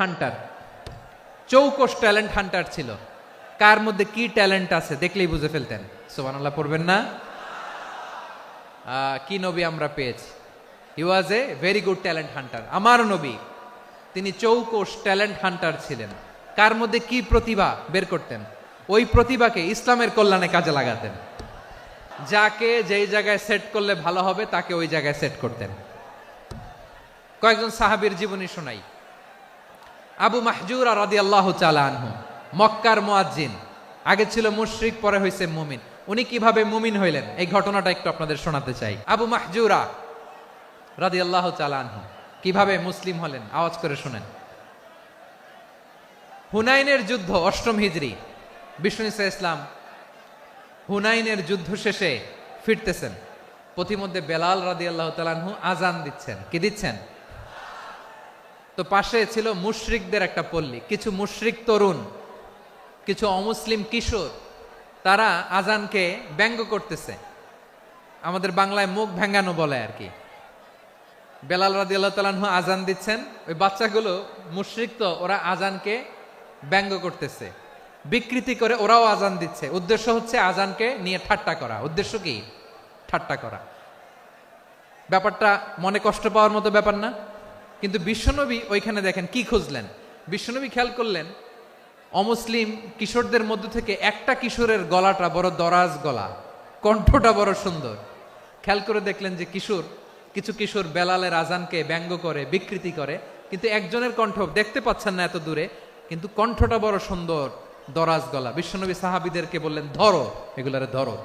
Hunter, চৌকস talent Hunter ছিল। কার মধ্যে কি ট্যালেন্ট আছে দেখলেই বুঝে ফেলতেন। সুবহানাল্লাহ পড়বেন না? কি নবী আমরা পেয়েছি! He was a very good talent hunter. আমার নবী তিনি চৌকস ট্যালেন্ট হান্টার ছিলেন। কার মধ্যে কি প্রতিভা বের করতেন, ওই প্রতিভাকে ইসলামের কল্যাণে কাজে লাগাতেন। যাকে যেই জায়গায় সেট করলে ভালো হবে তাকে ওই জায়গায় সেট করতেন। কয়েকজন সাহাবীর জীবনী শোনাই। আবু মাহজুরা রাদিয়াল্লাহু তাআলা আনহু, মক্কার মুয়াজ্জিন, আগে ছিল মুশরিক পরে হইছে মুমিন। উনি কিভাবে মুমিন হইলেন এই ঘটনাটা একটু আপনাদের শোনাতে চাই। আবু মাহজুরা রাদিয়াল্লাহু তাআলা আনহু কিভাবে মুসলিম হলেন আওয়াজ করে শুনেন। হুনাইনের যুদ্ধ, অষ্টম হিজরি, বিষ্ণু ঈসা ইসলাম হুনাইনের যুদ্ধ শেষে ফিরতেছেন। পথিমধ্যে বেলাল রাদিয়াল্লাহু তাআলা আনহু আজান দিচ্ছেন। কি দিচ্ছেন? তো পাশে ছিল মুশরিকদের একটা পল্লী, কিছু মুশরিক তরুণ, কিছু অমুসলিম কিশোর, তারা আজানকে ব্যঙ্গ করতেছে। আমাদের বাংলায় মুখ ভেঙ্গানো বলে আর কি। বেলাল রাদিয়াল্লাহু তাআলা আনহু আজান দিচ্ছেন, ওই বাচ্চাগুলো মুশরিক, তো ওরা আজানকে ব্যঙ্গ করতেছে, বিকৃতি করে ওরাও আজান দিচ্ছে। উদ্দেশ্য হচ্ছে আজানকে নিয়ে ঠাট্টা করা। উদ্দেশ্য কি? ঠাট্টা করা। ব্যাপারটা মনে কষ্ট পাওয়ার মতো ব্যাপার না? কিন্তু বিশ্বনবী ওইখানে দেখেন কি খুঁজলেন। বিশ্বনবী খেয়াল করলেন অমুসলিম কিশোরদের মধ্য থেকে একটা কিশোরের গলাটা বড় দরাজ গলা, কণ্ঠটা বড় সুন্দর। খেয়াল করে দেখলেন যে কিছু কিশোর বেলালের আজানকে ব্যঙ্গ করে, বিকৃতি করে, কিন্তু একজনের কণ্ঠ দেখতে পাচ্ছেন না এত দূরে, কিন্তু কণ্ঠটা বড় সুন্দর, দরাজ গলা। বিশ্বনবী সাহাবীদেরকে বললেন, ধরো এগুলারে, ধরো।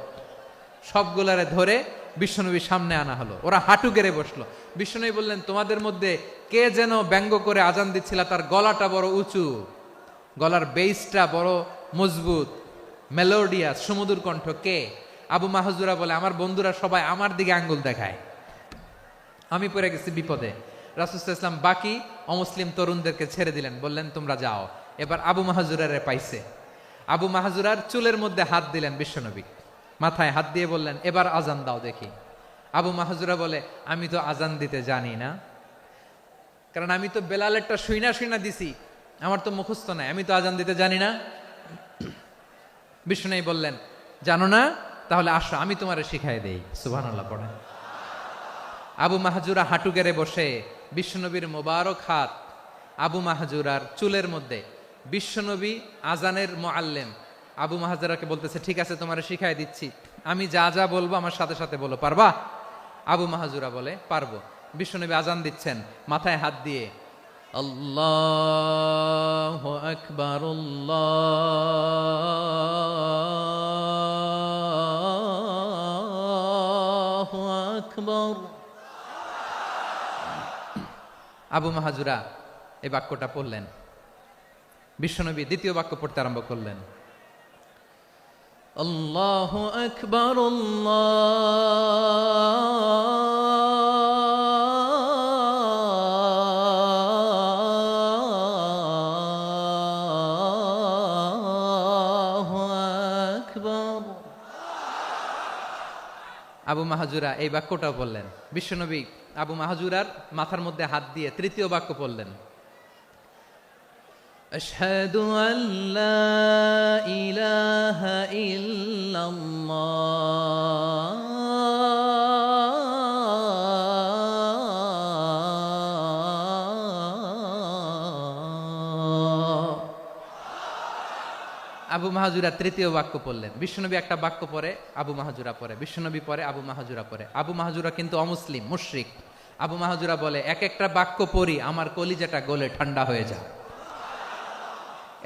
সবগুলারে ধরে বিশ্বনবীর সামনে আনা হলো। ওরা হাঁটু গেড়ে বসলো। বিশ্বনবী বললেন, তোমাদের মধ্যে কে যেন ব্যঙ্গ করে আজান দিচ্ছিল, তার গলাটা বড় উঁচু, গলার বেসটা বড় মজবুত, মেলোডিয়াস, সুমধুর কণ্ঠ। কে? আবু মাহজুরা বলে, আমার বন্ধুরা সবাই আমার দিকে আঙ্গুল দেখায়, আমি পড়ে গেছি বিপদে। রাসূল সাল্লাল্লাহু আলাইহি ওয়াসাল্লাম বাকি অমুসলিম তরুণদেরকে ছেড়ে দিলেন, বললেন তোমরা যাও। এবার আবু মাহজুরারে পাইছে। আবু মাহজুরার চুলের মধ্যে হাত দিলেন বিশ্বনবী, মাথায় হাত দিয়ে বললেন, এবার আজান দাও দেখি। আবু মাহজুরা বলে, আমি তো আজান দিতে জানি না, কারণ আমি তো বেলালেরটা শুইনা দিছি, আমার তো মুখস্থ নাই, আমি তো আজান দিতে জানি না। বিষ্ণু বললেন, জানো না? তাহলে আসো আমি তোমারে শিখাই দেই। সুবহানাল্লাহ পড়েন। আবু মাহজুরা হাঁটু গেড়ে বসে, বিশ্বনবীর মোবারক হাত আবু মাহজুরার চুলের মধ্যে। বিশ্বনবী আজানের মুআল্লিম আবু মাহজুরাকে বলতেছে, ঠিক আছে তোমারে শিখাই দিচ্ছি, আমি যা যা বলবো আমার সাথে সাথে বলো, পারবা? আবু মাহজুরা বলে, পারবো। বিশ্বনবী আজান দিচ্ছেন, মাথায় হাত দিয়ে আল্লাহু আকবার, আল্লাহু আকবার। আবু মাহজুরা এই বাক্যটা পড়লেন। বিশ্বনবী দ্বিতীয় বাক্য পড়তে আরম্ভ করলেন, আল্লাহু আকবার, আল্লাহু আকবার। আবু মাহজুরা এই বাক্যটাও বললেন। বিশ্বনবী আবু মাহজুরার মাথার মধ্যে হাত দিয়ে তৃতীয় বাক্য পড়লেন, আশহাদু আল্লা ইলাহা ইল্লাল্লাহ। আবু মাহজুরা তৃতীয় বাক্য পড়লেন। বিশ্বনবী একটা বাক্য পরে আবু মাহজুরা পরে, বিশ্বনবী পরে আবু মাহজুরা পরে। আবু মাহজুরা কিন্তু অমুসলিম, মুশরিক। আবু মাহজুরা বলে, এক একটা বাক্য পড়ি আমার কলিজাটা গলে ঠান্ডা হয়ে যায়।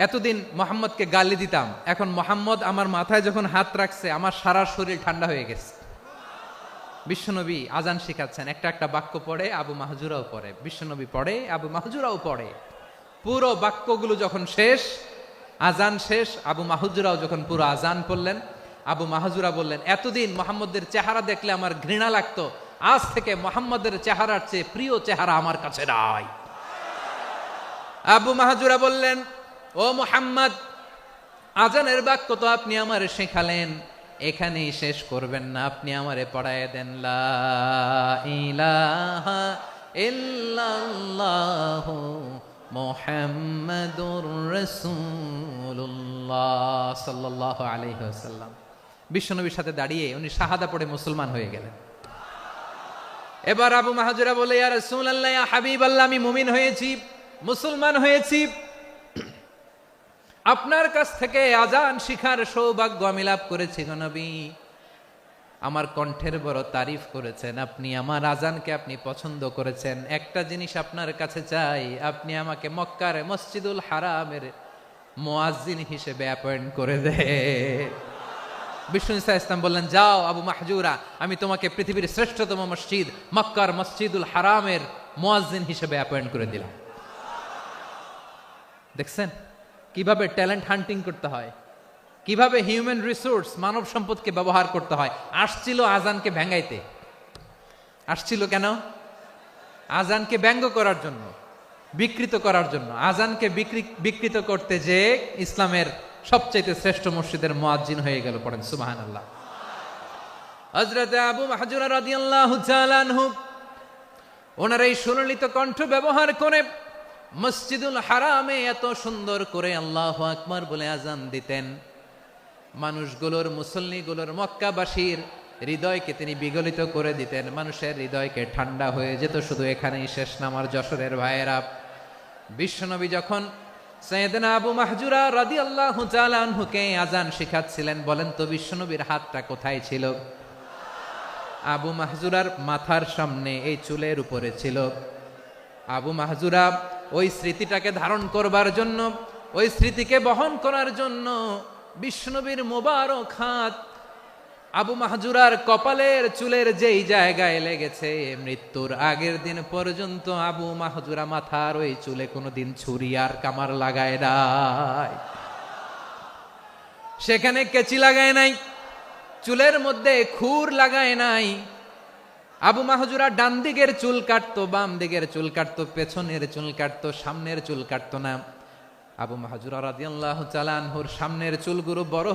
এতদিন মোহাম্মদকে গালি দিতাম, এখন মোহাম্মদ আমার মাথায় যখন হাত রাখছে আমার সারা শরীর ঠান্ডা হয়ে গেছে। বিশ্বনবী আজান শিখাচ্ছেন, একটা একটা বাক্য পড়ে আবু মাহজুরাও পড়ে, বিশ্বনবী পড়ে, আবু মাহজুরাও পড়ে। পুরো বাক্যগুলো যখন শেষ, আজান শেষ, আবু মাহজুরাও যখন পুরো আজান পড়লেন, আবু মাহজুরা বললেন, এতদিন মোহাম্মদের চেহারা দেখলে আমার ঘৃণা লাগতো, আজ থেকে মোহাম্মদের চেহারার চেয়ে প্রিয় চেহারা আমার কাছে নাই। আবু মাহজুরা বললেন, ও মুহাম্মদ, আজানের বাক্য তো আপনি আমারে শেখালেন, এখানেই শেষ করবেন না, আপনি আমারে পড়ায় দেন লা ইলাহা ইল্লাল্লাহু মুহাম্মাদুর রাসূলুল্লাহ সাল্লাল্লাহু আলাইহি ওয়াসাল্লাম। বিশ্বনবীর সাথে দাঁড়িয়ে উনি শাহাদা পড়ে মুসলমান হয়ে গেলেন। এবার আবু মাহজুরা বলে, ইয়া রাসূলুল্লাহ, ইয়া হাবিবাল্লাহ, আমি মুমিন হয়েছি, মুসলমান হয়েছি, আপনার কাছ থেকে আজান শিখার সৌভাগ্য আমি লাভ করেছি গো নবী। আমার কণ্ঠের বড় তারিফ করেছেন আপনি, আমার আজানকে আপনি পছন্দ করেছেন। একটা জিনিস আপনার কাছে চাই, আপনি আমাকে মক্কার মসজিদুল হারামের মুয়াজ্জিন হিসেবে অ্যাপয়েন্ট করে দে। বিষ্ণু ইসা ইসলাম বললেন, যাও আবু মাহজুরা, আমি তোমাকে পৃথিবীর শ্রেষ্ঠতম মসজিদ মক্কার মসজিদুল হারামের মুয়াজ্জিন হিসেবে অ্যাপয়েন্ট করে দিলাম। দেখছেন কিভাবে ট্যালেন্ট হান্টিং করতে হয়, কিভাবে হিউম্যান রিসোর্স মানব সম্পদকে ব্যবহার করতে হয়। আসছিল আজানকে ভেঙ্গাইতে, আসছিল কেন? আজানকে ব্যঙ্গ করার জন্য, বিকৃত করার জন্য। আজানকে বিকৃত করতে যে ইসলামের সবচেয়ে শ্রেষ্ঠ মসজিদের মুয়াজ্জিন হয়ে গেল। পড়েন সুবহানাল্লাহ। হযরত আবু মাহজুরা রাদিয়াল্লাহু তাআলা আনহু ওনার এই সুললিত কণ্ঠ ব্যবহার করে মসজিদুল হারামে এত সুন্দর করে আল্লাহু আকবার বলে আজান দিতেন, মানুষগুলোর, মুসল্লিগুলোর, মক্কাবাসীর হৃদয়কে তিনি বিগলিত করে দিতেন। মানুষের হৃদয়কে ঠান্ডা হয়ে যেত। শুধু এখানেই শেষ না আমার যশোরের ভাইয়েরা। বিশ্বনবী যখন সাইয়েদনা আবু মাহজুরা রাদিয়াল্লাহু তাআলা আনহুকে আজান শিখাচ্ছিলেন, বলেন তো বিশ্বনবীর হাতটা কোথায় ছিল? আবু মাহজুরার মাথার সামনে, এই চুলের উপরে ছিল। আবু মাহজুরা ওই স্মৃতিটাকে ধারণ করবার জন্য, ওই স্মৃতিকে বহন করার জন্য বিশ্বনবীর মোবারক হাত আবু মাহজুরার কপালের চুলের যেই জায়গায় লেগেছে, মৃত্যুর আগের দিন পর্যন্ত আবু মাহজুরা মাথার ওই চুলে কোনোদিন ছুরি আর কামার লাগায় নাই, সেখানে কেচি লাগায় নাই, চুলের মধ্যে খুর লাগায় নাই। আবু মাহজুরা ডান দিকের চুল কাটতো, বাম দিকের চুল কাটতো, পেছনের চুল কাটতো, সামনের চুল কাটতো না। আবু মাহজুরা রাদিয়াল্লাহু তাআলা আনহুর সামনের চুলগুলো বড়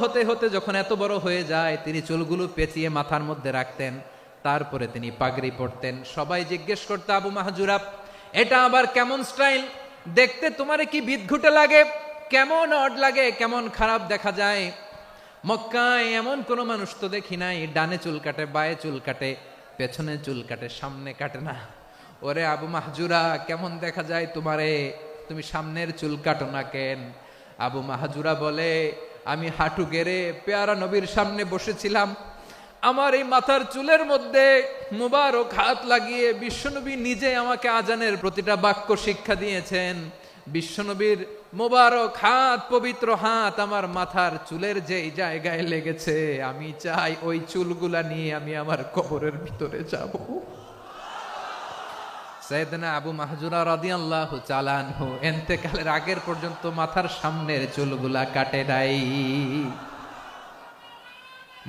হতে হতে যখন এত বড় হয়ে যায়, তিনি চুলগুলো পেঁচিয়ে মাথার মধ্যে রাখতেন। তারপরে তিনি পাগড়ি পরতেন। সবাই জিজ্ঞেস করতো, আবু মাহজুরা, এটা আবার কেমন স্টাইল? দেখতে তোমারে কি বিদঘুটে লাগে? কেমন অড লাগে? কেমন খারাপ দেখা যায়? মক্কায় এমন কোন মানুষ তো দেখি নাই, ডানে চুল কাটে, বায়ে চুল কাটে, পেছনে চুল কাটে, সামনে কাটে না। ওরে আবু মাহজুরা, কেমন দেখা যায় তোমারে? তুমি সামনের চুল কাটো না কেন? আবু মাহজুরা বলে, আমি হাঁটু গেড়ে পেয়ারা নবীর সামনে বসেছিলাম, আমার এই মাথার চুলের মধ্যে মুবারক হাত লাগিয়ে বিশ্বনবী নিজে আমাকে আজানের প্রতিটা বাক্য শিক্ষা দিয়েছেন। বিশ্বনবীর মোবারক হাত, পবিত্র হাত আমার মাথার চুলের যেই জায়গায় লেগেছে, আমি চাই ওই চুলগুলা নিয়ে আমি আমার কবরের ভিতরে যাব। সাইয়েদনা আবু মাহজুরা রাদিয়াল্লাহু তাআলা আনহু ইন্তেকালের আগের পর্যন্ত মাথার সামনের চুলগুলা কাটে নাই।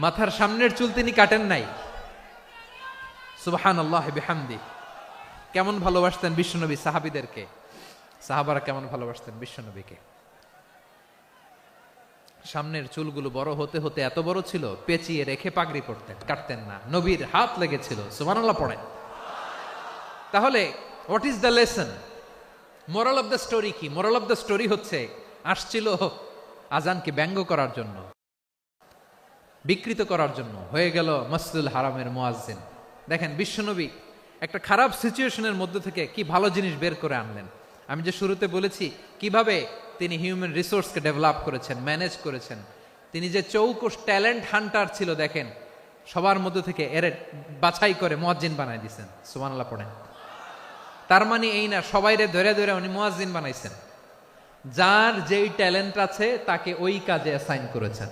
মাথার সামনের চুল তিনি কাটেন নাই। সুবহানাল্লাহ বিহামদি। কেমন ভালোবাসতেন বিশ্বনবী সাহাবীদেরকে, সাহাবারা কেমন ভালোবাসতেন বিশ্বনবীকে। সামনের চুলগুলো বড় হতে হতে এত বড় ছিল, পেঁচিয়ে রেখে পাগড়ি পরতেন, কাটতেন না। নবীর হাত লেগেছিল। সুবহানাল্লাহ পড়েন। তাহলে what is the lesson? Moral of the story কি? মোরাল অফ দ্য স্টোরি হচ্ছে, আসছিল আজানকে ব্যঙ্গ করার জন্য, বিকৃত করার জন্য, হয়ে গেল মসজিদুল হারামের মুয়াজ্জিন। দেখেন বিশ্বনবী একটা খারাপ সিচুয়েশনের মধ্যে থেকে কি ভালো জিনিস বের করে আনলেন। আমি যে শুরুতে বলেছি কিভাবে তিনি হিউম্যান রিসোর্সকে ডেভেলপ করেছেন, ম্যানেজ করেছেন। তিনি যে চৌকস ট্যালেন্ট হান্টার ছিল, দেখেন সবার মধ্যে থেকে এর বাছাই করে মুয়াজ্জিন বানাই দিয়েছেন। সুবহানাল্লাহ পড়েন। তার মানে এই না সবাইরে ধরে ধরে উনি মুয়াজ্জিন বানাইছেন। যার যেই ট্যালেন্ট আছে তাকে ওই কাজে অ্যাসাইন করেছেন।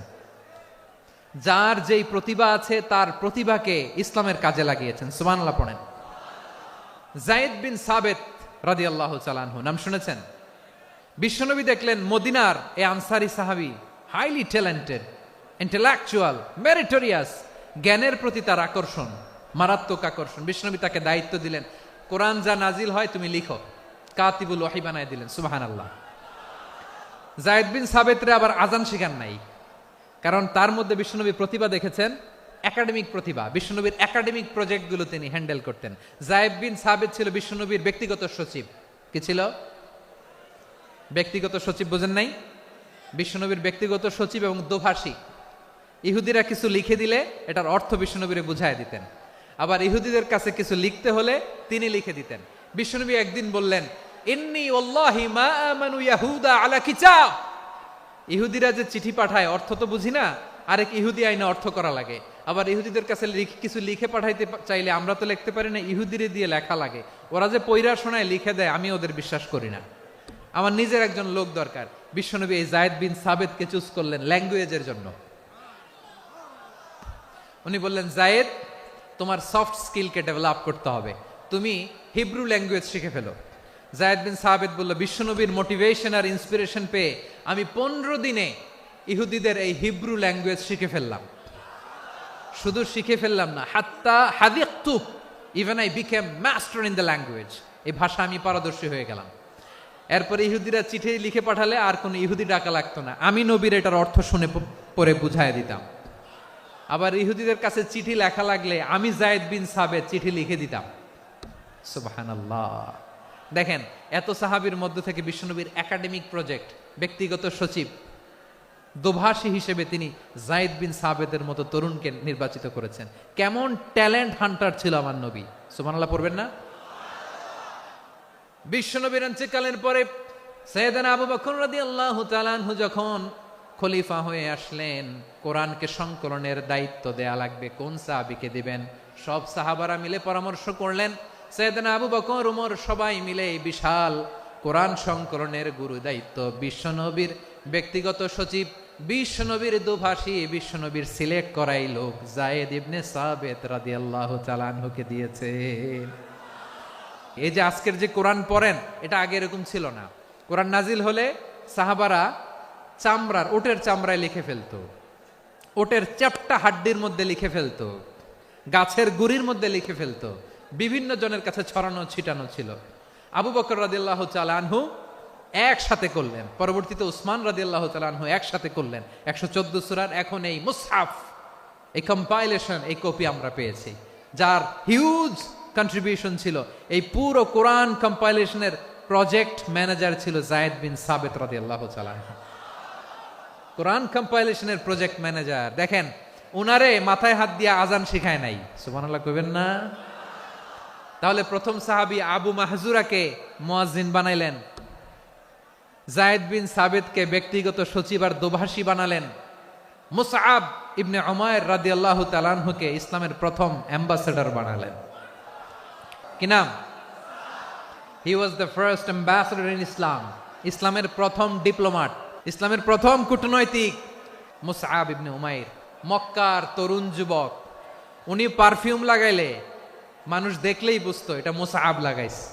যার যেই প্রতিভা আছে তার প্রতিভাকে ইসলামের কাজে লাগিয়েছেন। সুবহানাল্লাহ পড়েন। যায়েদ বিন সাবিত রাদিয়াল্লাহু তাআলা আনহু নাম শুনেছেন? বিশ্বনবী দেখলেন মদিনার এই আনসারী সাহাবী হাইলি ট্যালেন্টেড, ইন্টেলেকচুয়াল, মেরিটোরিয়াস, জ্ঞানের প্রতি তার আকর্ষণ, মারাত্মক আকর্ষণ। বিশ্বনবী তাকে দায়িত্ব দিলেন, কোরআন যা নাজিল হয় তুমি লিখো, কাতিবুল ওয়াহি বানায় দিলেন। সুবহানাল্লাহ। যায়েদ বিন সাবিতরে আবার আজান শিখান নাই, কারণ তার মধ্যে বিশ্বনবী প্রতিভা দেখেছেন, একাডেমিক প্রতিভা। বিশ্বনবীর একাডেমিক প্রজেক্টগুলো তিনি হ্যান্ডেল করতেন। যায়েদ বিন সাবিত ছিল বিশ্বনবীর ব্যক্তিগত সচিব। কি ছিল? ব্যক্তিগত সচিব, বোঝেন নাই? বিশ্বনবীর ব্যক্তিগত সচিব এবং দোভাষী। ইহুদিরা কিছু লিখে দিলে এটার অর্থ বিশ্বনবীরে বুঝায় দিতেন, আবার ইহুদিদের কাছে কিছু লিখতে হলে তিনি লিখে দিতেন। বিশ্বনবী একদিন বললেন, ইন্নী ওয়াল্লাহি মা আমানু ইয়াহুদা আলা কিতাব। ইহুদিরা যে চিঠি পাঠায় অর্থ তো বুঝি না, আরেক ইহুদি আইনে অর্থ করা লাগে। আবার ইহুদিদের কাছে কিছু লিখে পাঠাইতে চাইলে আমরা তো লিখতে পারি না, ইহুদিরে দিয়ে লেখা লাগে। ওরা যে পয়রা শোনায় লিখে দেয়, আমি ওদের বিশ্বাস করি না। আমার নিজের একজন লোক দরকার। বিশ্বনবী এই যায়েদ বিন সাবেতকে চুজ করলেন ল্যাঙ্গুয়েজের জন্য। উনি বললেন, যায়েদ, তোমার সফট স্কিলকে ডেভেলপ করতে হবে, তুমি হিব্রু ল্যাঙ্গুয়েজ শিখে ফেলো। যায়েদ বিন সাবেত বলল, বিশ্বনবীর মোটিভেশন আর ইন্সপিরেশন পেয়ে আমি 15 দিনে ইহুদিদের এই হিব্রু ল্যাঙ্গুয়েজ শিখে ফেললাম। শুধু শিখে ফেললাম না, হাত্তা হাদিকতু, even I became master in the language. এই ভাষা আমি পারদর্শী হয়ে গেলাম। এরপরে ইহুদিরা চিঠি লিখে পাঠালে আর কোনো ইহুদি ডাকা লাগতো না, আমি নবীর এটার অর্থ শুনে পরে বুঝাই দিতাম। আবার ইহুদিদের কাছে চিঠি লেখা লাগলে আমি যায়েদ বিন সাবেত চিঠি লিখে দিতাম। সুবহানাল্লাহ। দেখেন, এত সাহাবীর মধ্য থেকে বিশ্বনবীর একাডেমিক প্রজেক্ট, ব্যক্তিগত সচিব, দোভাষী হিসেবে তিনি যায়েদ বিন সাবেতের মতো তরুণকে নির্বাচিত করেছেন। কেমন ট্যালেন্ট হান্টার ছিল আমার নবী! সুবহানাল্লাহ পড়বেন না? বিশ্বনবীর ইন্তেকালের পরে সাইয়েদনা আবু বকর রাদিয়াল্লাহু তাআলা আনহু যখন খলিফা হয়ে আসলেন, কোরআনকে সংকলনের দায়িত্ব দেয়া লাগবে, কোন সাহাবীকে দিবেন? সব সাহাবারা মিলে পরামর্শ করলেন। সাইয়েদনা আবু বকর, উমর সবাই মিলে এই বিশাল কোরআন সংকলনের গুরু দায়িত্ব বিশ্বনবীর ব্যক্তিগত সচিব, বিশ্বনবীর দোভাষী, বিশ্বনবীর সিলেক্ট করাই লোক যায়েদ ইবনে সাবেত রাদিয়াল্লাহু তাআলা আনহুকে দিয়েছে। এই যে আজকের যে কোরআন পড়েন, এটা আগে এরকম ছিল না। কোরআন নাজিল হলে সাহাবারা চামড়ার, ওটের চামড়ায় লিখে ফেলতো, ওটের চ্যাপ্টা হাড্ডির মধ্যে লিখে ফেলতো, গাছের গুড়ির মধ্যে লিখে ফেলতো, বিভিন্ন জনের কাছে ছড়ানো ছিটানো ছিল। আবু বকর রাদিয়াল্লাহু তাআলা আনহু একসাথে করলেন, পরবর্তীতে উসমান রাদিয়াল্লাহু তাআলা আনহু একসাথে করলেন। 114 সূরার এখন এই মুসহাফ, এই কম্পাইলেশন, এই কপি আমরা পেয়েছি, যার হিউজ কন্ট্রিবিউশন ছিল। এই পুরো কোরআন কম্পাইলেশনের প্রজেক্ট ম্যানেজার ছিল যায়েদ বিন সাবেত রাদিয়াল্লাহু তাআলা আনহু। কোরআন কম্পাইলেশনের প্রজেক্ট ম্যানেজার। দেখেন, উনারে মাথায় হাত দিয়ে আজান শিখায় নাই। সুবহানাল্লাহ কইবেন না? তাহলে প্রথম সাহাবী আবু মাহজুরাকে মুয়াজ্জিন বানাইলেন, যায়েদ বিন সাবেতকে ব্যক্তিগত সচিব আর দোভাষী বানালেন, মুসআব ইবনে উমাইর রাদিয়াল্লাহু তাআলা আনহুকে ইসলামের প্রথম অ্যাম্বাসেডর বানালেন। কি নাম? He was the first ambassador in Islam. ইসলামের প্রথম ডিপ্লোম্যাট, ইসলামের প্রথম কূটনৈতিক মুসআব ইবনে উমাইর, মক্কার তরুণ যুবক। উনি পারফিউম লাগাইলে মানুষ দেখলেই বুঝতো এটা মুসআব লাগাইছে।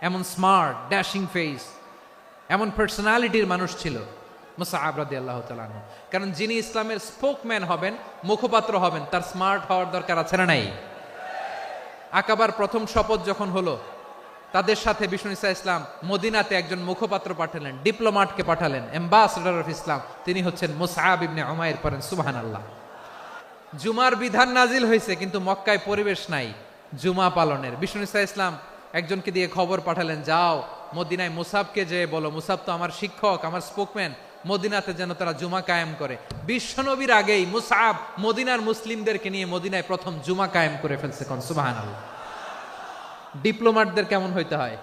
এমন স্মার্ট, ড্যাশিং ফেস, এমন পার্সোনালিটির মানুষ ছিল মুসআব রাদিয়াল্লাহু তাআলা আনহু। কারণ যিনি ইসলামের স্পোকম্যান হবেন, মুখপাত্র হবেন, তার স্মার্ট হওয়ার দরকার আছে না নাই? আকাবার প্রথম শপথ যখন হলো, তাদের সাথে বিষ্ণু ঈসা ইসলাম মদিনাতে একজন মুখপাত্র পাঠালেন, ডিপ্লোম্যাটকে পাঠালেন, অ্যাম্বাসেডর অফ ইসলাম। তিনি হচ্ছেন মুসআব ইবনে উমাইর। পড়েন সুবহানাল্লাহ। জুমার বিধান নাজিল হয়েছে, কিন্তু মক্কায় পরিবেশ নাই জুমা পালনের। বিষ্ণু ঈসা ইসলাম একজনকে দিয়ে খবর পাঠালেন, যাও মদিনায় মুসাবকে যে বলো, মুসাব তো আমার শিক্ষক, আমার স্পোকম্যান, মদিনাতে যেন তারা জুমা কায়েম করে। বিশ্বনবীর আগেই মুসআব মদিনার মুসলিমদেরকে নিয়ে মদিনায় প্রথম জুমা কায়েম করে ফেলছে। কোন সুবহানাল্লাহ। ডিপ্লোম্যাটদের কেমন হইতে হয়,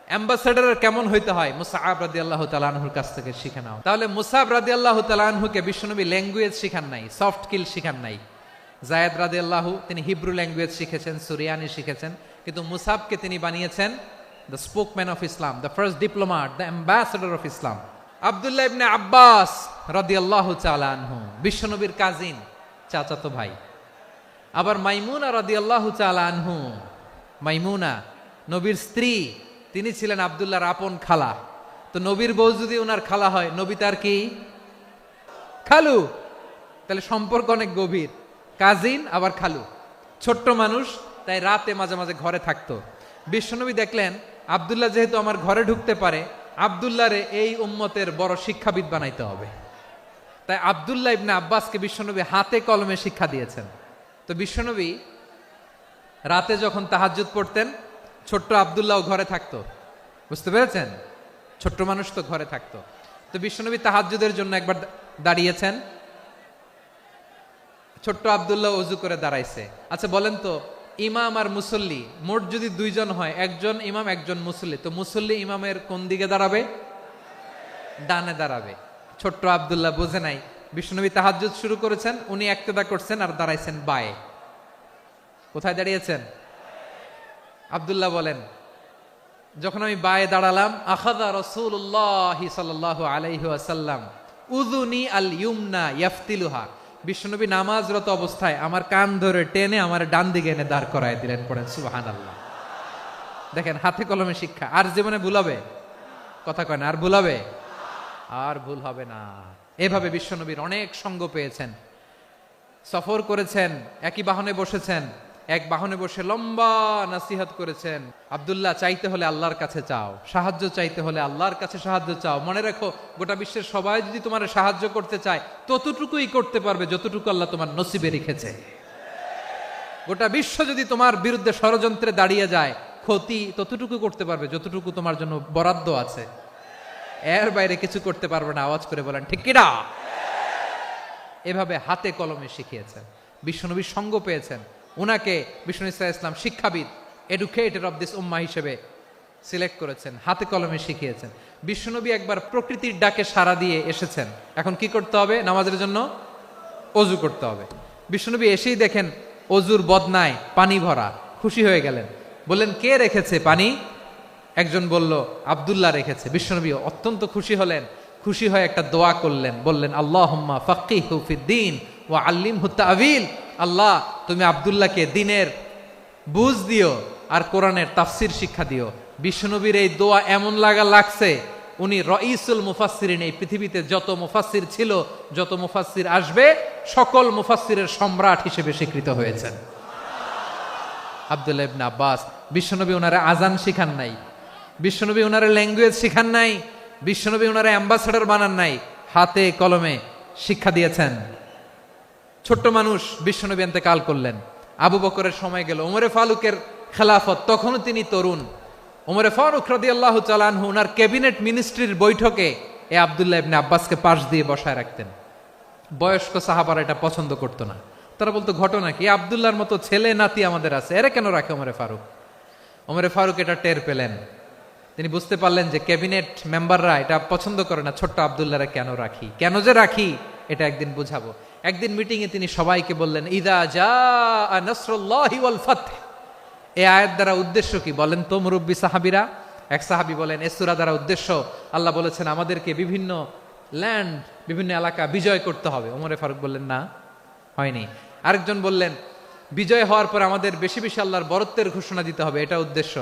অ্যাম্বাসেডারের কেমন হইতে হয়, মুসআব রাদিয়াল্লাহু তাআলা আনহুর কাছ থেকে শিখে নাও। তাহলে মুসআব রাদিয়াল্লাহু তাআলা আনহুকে বিশ্বনবী ল্যাঙ্গুয়েজ শিখান নাই, সফট স্কিল শিখান নাই। যায়েদ রাদিয়াল্লাহু তিনি হিব্রু ল্যাঙ্গুয়েজ শিখেছেন, সুরিয়ানি শিখেছেন, কিন্তু মুসআবকে তিনি বানিয়েছেন the spokesman of Islam, the first diplomat, the ambassador of Islam. Abdullah ibn Abbas রাদিয়াল্লাহু তাআলা আনহু বিশ্বনবীর কাজিন, চাচাতো ভাই। আবার মাইমুনা রাদিয়াল্লাহু তাআলা আনহু, মাইমুনা নবীর স্ত্রী, তিনি ছিলেন আব্দুল্লাহর আপন খালা। তো নবীর বউ যদি ওনার খালা হয়, নবী তার কি খালু। তাহলে সম্পর্ক অনেক গভীর, কাজিন আবার খালু। ছোট্ট মানুষ, তাই রাতে মাঝে মাঝে ঘরে থাকতো। বিশ্বনবী দেখলেন আব্দুল্লাহ যেহেতু আমার ঘরে ঢুকতে পারে, আব্দুল্লাহরে এই উম্মতের বড় শিক্ষাবিদ বানাইতে হবে। তাই আব্দুল্লাহ ইবনে আব্বাসকে বিশ্বনবী হাতে কলমে শিক্ষা দিয়েছেন। তো বিশ্বনবী রাতে যখন তাহাজ্জুদ পড়তেন, ছোট্ট আব্দুল্লাহ ঘরে থাকতো, বুঝতে পেরেছেন? ছোট্ট মানুষ তো ঘরে থাকতো। তো বিশ্বনবী তাহাজ্জুদের জন্য একবার দাঁড়িয়েছেন, ছোট্ট আব্দুল্লাহ অজু করে দাঁড়াইছে। আচ্ছা বলেন তো, ইমাম আর মুসল্লি মোট যদি দুইজন হয়, একজন ইমাম একজন মুসল্লি, তো মুসল্লি ইমামের কোন দিকে দাঁড়াবে? ডানে দাঁড়াবে। ছোট্ট আব্দুল্লাহ বোঝে নাই, বিশ্বনবী তাহাজ্জুদ শুরু করেছেন, উনি একতেদা করছেন আর দাঁড়াইছেন বায়ে। কোথায় দাঁড়িয়েছেন? আব্দুল্লাহ বলেন, যখন আমি বায়ে দাঁড়ালাম, আখাযা রাসূলুল্লাহি সাল্লাল্লাহু আলাইহি ওয়াসাল্লাম উযুনি আল ইউমনা ইয়াফতিলুহা, বিশ্বনবী নামাজরত অবস্থায় আমার কান ধরে টেনে আমার ডান দিকে এনে দাঁড় করায় দিলেন। পড়েন সুবহানাল্লাহ। দেখেন, হাতে কলমে শিক্ষা। আর জীবনে ভুল হবে? কথা কয় না, আর ভুল হবে? আর ভুল হবে না। এভাবে বিশ্বনবীর অনেক সঙ্গ পেয়েছেন, সফর করেছেন, একই বাহনে বসেছেন, এক বাহনে বসে লম্বা নাসিহত করেছেন। আব্দুল্লাহ, চাইতে হলে আল্লাহর কাছে চাও, সাহায্য চাইতে হলে আল্লাহর কাছে সাহায্য চাও। মনে রাখো, গোটা বিশ্বের সবাই যদি তোমার সাহায্য করতে চায়, ততটুকুই করতে পারবে যতটুকু আল্লাহ তোমার নসিবে রেখেছে। গোটা বিশ্ব যদি তোমার বিরুদ্ধে ষড়যন্ত্রে দাঁড়িয়ে যায়, ক্ষতি ততটুকু করতে পারবে যতটুকু তোমার জন্য বরাদ্দ আছে। এর বাইরে কিছু করতে পারবে না। আওয়াজ করে বলেন ঠিক কিনা? এভাবে হাতে কলমে শিখিয়েছেন, বিশ্বনবীর সঙ্গ পেয়েছেন। উনাকে বিষ্ণু ইসলাম শিক্ষাবিদ, এডুকেটর অফ দিস উম্মাহ হিসেবে সিলেক্ট করেছেন, হাতে কলমে শিখিয়েছেন। বিশ্বনবী একবার প্রকৃতির ডাকে সাড়া দিয়ে এসেছেন। এখন কি করতে হবে? নামাজের জন্য অজু করতে হবে। বিশ্বনবী এসেই দেখেন অজুর বদনায় পানি ভরা, খুশি হয়ে গেলেন, বললেন কে রেখেছে পানি? একজন বলল আব্দুল্লাহ রেখেছে। বিশ্বনবী অত্যন্ত খুশি হলেন, খুশি হয়ে একটা দোয়া করলেন, বললেন আল্লাহুম্মা ফাক্কিহু ফিদ্দীন ওয়া আল্লিমহু তা'ওয়ীল, আল্লাহ তুমি আব্দুল্লাহকে দ্বীনের বুঝ দিও আর কোরআনের তাফসীর শিক্ষা দিও। বিশ্বনবীর এই দোয়া এমন লাগছে, উনি রাইসুল মুফাসসিরিন, এই পৃথিবীতে যত মুফাসসির ছিল, যত মুফাসসির আসবে, সকল মুফাসসিরের সম্রাট হিসেবে স্বীকৃত হয়েছেন আব্দুল্লাহ ইবনে আব্বাস। বিশ্বনবী ওনারে আজান শিখান নাই, বিশ্বনবী ওনারে ল্যাঙ্গুয়েজ শিখান নাই, বিশ্বনবী ওনারে অ্যাম্বাসেডর বানান নাই, হাতে কলমে শিক্ষা দিয়েছেন। ছোট্ট মানুষ, বিশ্বনবী ইন্তেকাল করলেন, আবু বকরের সময় গেল, ওমরে ফারুকের খেলাফত, তখনও তিনি তরুণ। ওমরে ফারুক রাদিয়াল্লাহু তাআলা আনহু ওনার ক্যাবিনেট মিনিস্ট্রির বৈঠকে এ আব্দুল্লাহ ইবনে আব্বাসকে পাশ দিয়ে বসায় রাখতেন। বয়স্ক সাহাবারা এটা পছন্দ করতো না, তারা বলতো ঘটনা কি, আব্দুল্লাহর মতো ছেলে নাতি আমাদের আছে, এরা কেন রাখে ওমরে ফারুক? ওমরে ফারুক এটা টের পেলেন, তিনি বুঝতে পারলেন যে ক্যাবিনেট মেম্বাররা এটা পছন্দ করে না, ছোট্ট আব্দুল্লাহরা কেন রাখি, কেন যে রাখি এটা একদিন বুঝাবো। একদিন মিটিং এ তিনি সবাইকে বললেন, ইদা জাআ নাসরুল্লাহি ওয়াল ফাতহ, এই আয়াত দ্বারা উদ্দেশ্য কি বলেন তো মুরব্বী সাহাবীরা? এক সাহাবী বলেন, এই সূরা দ্বারা উদ্দেশ্য, আল্লাহ বলেছেন আমাদেরকে বিভিন্ন ল্যান্ড, বিভিন্ন এলাকা বিজয় করতে হবে। ওমরে ফারুক বললেন না, হয়নি। আরেকজন বললেন, বিজয় হওয়ার পর আমাদের বেশি বেশি আল্লাহর বরত্বের ঘোষণা দিতে হবে, এটা উদ্দেশ্য।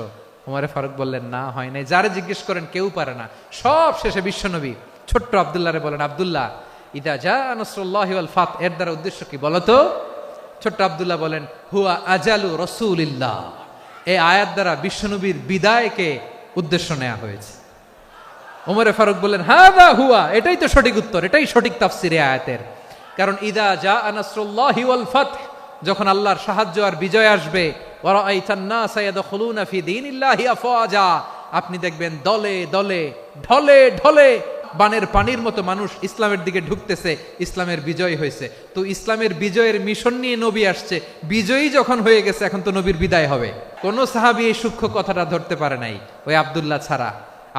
ওমরে ফারুক বললেন না, হয় নাই। যারে জিজ্ঞেস করেন কেউ পারে না। সব শেষে বিশ্বনবী ছোট্ট আব্দুল্লাহরে বলেন, আব্দুল্লাহ, ইদা জাআ নাসরুল্লাহি ওয়াল ফাতহ, এর দ্বারা উদ্দেশ্য কি বলো তো? ছোট্ট আব্দুল্লাহ বলেন, হুয়া আজালু রাসূলিল্লাহ, এই আয়াত দ্বারা বিশ্বনবীর বিদায়কে উদ্দেশ্য নেওয়া হয়েছে। ওমরে ফারুক বললেন, হাযা হুয়া, এটাই তো সঠিক উত্তর, এটাই সঠিক তাফসীর এই আয়াতের। কারণ ইদা জাআ নাসরুল্লাহি ওয়াল ফাতহ, যখন আল্লাহর সাহায্য আর বিজয় আসবে, ওয়া রাআইতান নাসা ইয়াদখুলুনা ফি দীনিল্লাহি আফওয়াজা, আপনি দেখবেন দলে দলে, ঢলে ঢলে, বানের পানির মতো মানুষ ইসলামের দিকে ঢুকতেছে, ইসলামের বিজয় হয়েছে। তো ইসলামের বিজয়ের মিশন নিয়ে নবী আসছে, বিজয়ী যখন হয়ে গেছে, এখন তো নবীর বিদায় হবে। কোন সাহাবী এই সূক্ষ্ম কথাটা ধরতে পারে নাই, ওই আব্দুল্লাহ ছাড়া।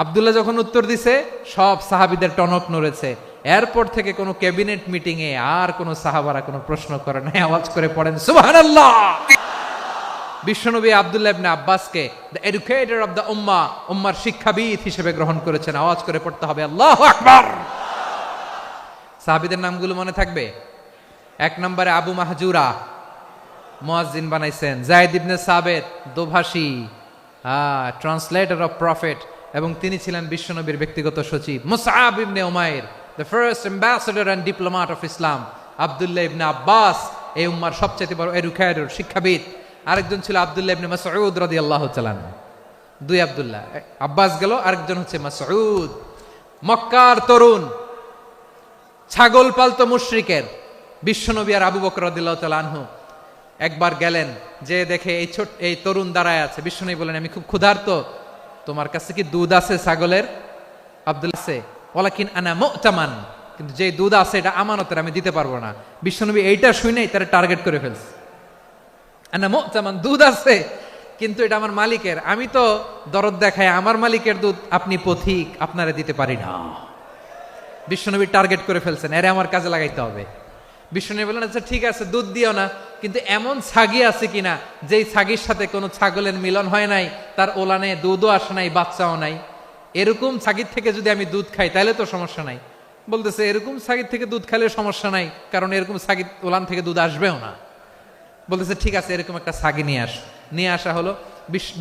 আব্দুল্লাহ যখন উত্তর দিছে, সব সাহাবীদের টনক নড়েছে। এরপর থেকে কোনো ক্যাবিনেট মিটিং এ আর কোনো সাহাবারা কোনো প্রশ্ন করে নাই। আওয়াজ করে পড়েন সুবহানাল্লাহ। বিশ্বনবী আব্দুল্লাহ ইবনে আব্বাসকে দ্য এডুকেটর অফ দ্য উম্মাহ, উম্মার শিক্ষাবিদ হিসেবে গ্রহণ করেছেন। আওয়াজ করে পড়তে হবে আল্লাহু আকবার। সাহাবীদের নামগুলো মনে থাকবে? এক নম্বরে আবু মাহজুরা, মুয়াজ্জিন বানাইছেন। যায়েদ ইবনে সাবিত, দোভাষী, ট্রান্সলেটর অফ প্রফেট, এবং তিনি ছিলেন বিশ্বনবীর ব্যক্তিগত সচিব। Musab ibn Umair, the first ambassador and diplomat of Islam. Abdullah ibn Abbas, এই উম্মার সবচেয়ে বড় এডুকেটর, শিক্ষাবিদ। আরেকজন ছিল আব্দুল্লাহ ইবনে মাসউদ রাদিয়াল্লাহু তাআলা। দুই আব্দুল্লাহ, আব্বাস গেল, আরেকজন হচ্ছে মাসউদ। মক্কার তরুণ, ছাগল পালতো মুশরিকের। বিশ্বনবী আর আবু বকর রাদিয়াল্লাহু তাআলা আনহু একবার গেলেন, যে দেখে এই তরুণ দাঁড়ায় আছে। বিশ্বনবী বলেন, আমি খুব ক্ষুধার্ত, তোমার কাছে কি দুধ আছে ছাগলের? আব্দুল্লাহ আছে, ওয়ালাকিন আনা মুতামান, কিন্তু যে দুধ আছে এটা আমানতের, আমি দিতে পারবো না। বিশ্বনবী এইটা শুনেই তারা টার্গেট করে ফেলছে। আনা মুতামান, দুধ আছে কিন্তু এটা আমার মালিকের, আমি তো দরদ দেখায় আমার মালিকের দুধ, আপনি পথিক, আপনারা দিতে পারি না। বিশ্বনবী টার্গেট করে ফেলছেন, এরে আমার কাজে লাগাইতে হবে। বিশ্বনবী বললেন, আচ্ছা ঠিক আছে, দুধ দিও না, কিন্তু এমন ছাগি আছে কিনা যেই ছাগির সাথে কোনো ছাগলের মিলন হয় নাই, তার ওলানে দুধও আসে নাই, বাচ্চাও নাই, এরকম ছাগির থেকে যদি আমি দুধ খাই তাহলে তো সমস্যা নাই। বলতেছে, এরকম ছাগির থেকে দুধ খাইলে সমস্যা নাই, কারণ এরকম ছাগির ওলান থেকে দুধ আসবেও না। বলতেছে, ঠিক আছে, এরকম একটা ছাগি নিয়ে আসা হলো।